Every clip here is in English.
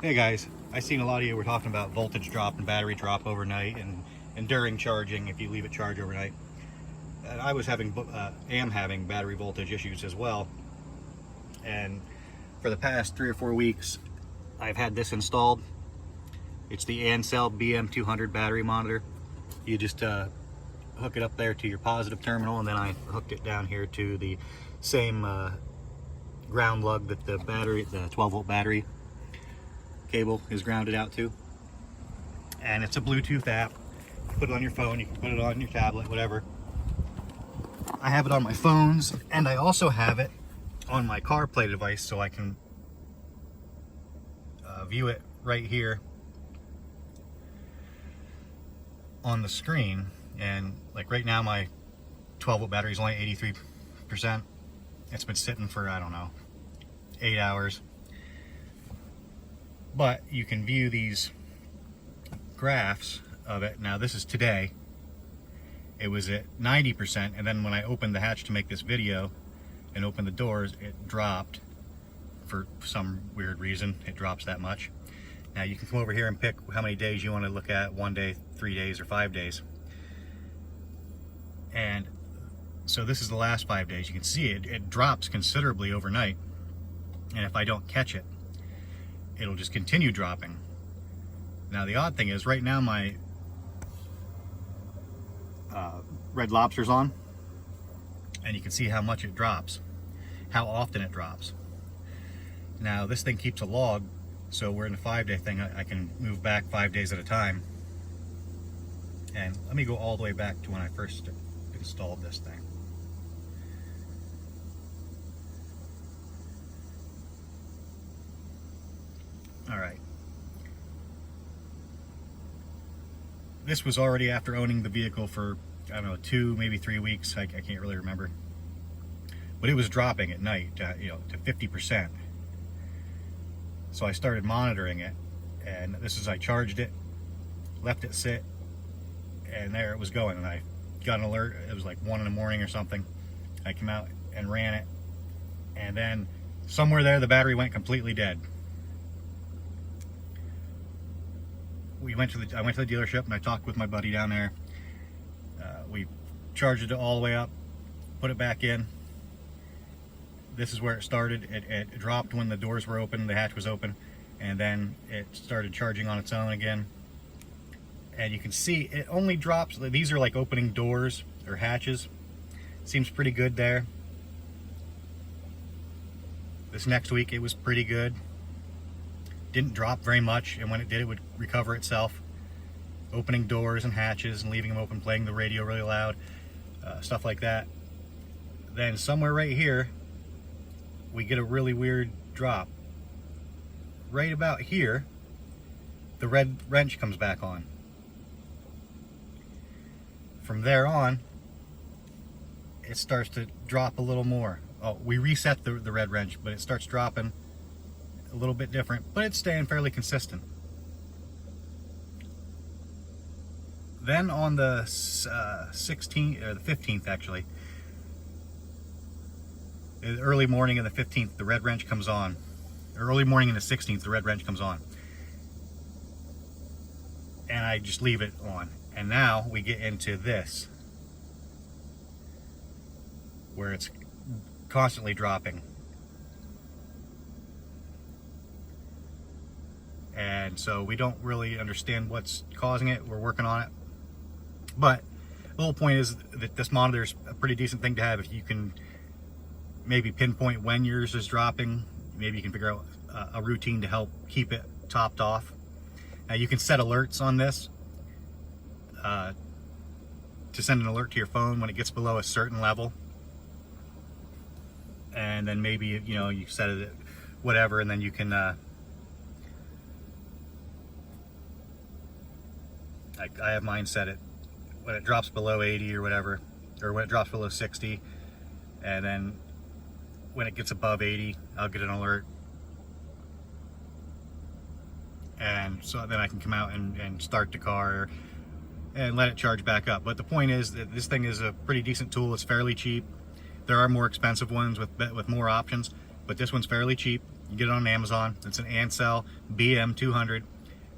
Hey guys, I seen a lot of you were talking about voltage drop and battery drop overnight and during charging if you leave it charged overnight. And I was am having battery voltage issues as well. And for the past 3 or 4 weeks, I've had this installed. It's the Ancel BM200 battery monitor. You just hook it up there to your positive terminal, and then I hooked it down here to the same ground lug that the 12-volt battery cable is grounded out to. And it's a Bluetooth app. You put it on your phone, you can put it on your tablet, whatever. I have it on my phones, and I also have it on my CarPlay device, so I can view it right here on the screen. And like right now, my 12-volt battery is only 83%. It's been sitting for, I don't know, 8 hours. But you can view these graphs of it. Now this is today. It was at 90%, and then when I opened the hatch to make this video and opened the doors, it dropped. For some weird reason, it drops that much. Now you can come over here and pick how many days you want to look at: 1 day, 3 days, or 5 days. And so this is the last 5 days. You can see it drops considerably overnight, and if I don't catch it, it'll just continue dropping. Now the odd thing is, right now my Red Lobster's on, and you can see how much it drops, how often it drops. Now this thing keeps a log, so we're in a 5-day thing. I can move back 5 days at a time. And let me go all the way back to when I first installed this thing. All right. This was already after owning the vehicle for, I don't know, 2, maybe 3 weeks. I can't really remember. But it was dropping at night, to 50%. So I started monitoring it, and I charged it, left it sit, and there it was going. And I got an alert. It was like 1 in the morning or something. I came out and ran it, and then somewhere there the battery went completely dead. I went to the dealership, and I talked with my buddy down there. We charged it all the way up, put it back in. This is where it started. It dropped when the doors were open, the hatch was open, and then it started charging on its own again. And you can see it only drops. These are like opening doors or hatches. Seems pretty good there. This next week it was pretty good. Didn't drop very much, and when it did, it would recover itself. Opening doors and hatches and leaving them open, playing the radio really loud, stuff like that. Then somewhere right here, we get a really weird drop. Right about here, the red wrench comes back on. From there on, it starts to drop a little more. Oh, we reset the red wrench, but it starts dropping a little bit different, but it's staying fairly consistent. Then on the 16th, or the 15th actually, the early morning of the 15th, the red wrench comes on. Early morning in the 16th, the red wrench comes on. And I just leave it on. And now we get into this, where it's constantly dropping. And so we don't really understand what's causing it. We're working on it. But the whole point is that this monitor is a pretty decent thing to have. If you can maybe pinpoint when yours is dropping, maybe you can figure out a routine to help keep it topped off. Now you can set alerts on this to send an alert to your phone when it gets below a certain level. And then maybe, you set it at whatever, and then you can I have mine set at when it drops below 80 or whatever, or when it drops below 60, and then when it gets above 80, I'll get an alert. And so then I can come out and start the car and let it charge back up. But the point is that this thing is a pretty decent tool. It's fairly cheap. There are more expensive ones with more options, but this one's fairly cheap. You get it on Amazon. It's an Ancel BM200,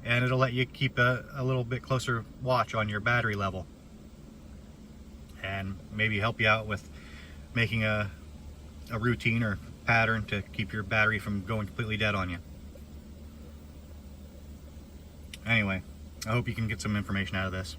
and it'll let you keep a little bit closer watch on your battery level, and maybe help you out with making a routine or pattern to keep your battery from going completely dead on you. Anyway, I hope you can get some information out of this.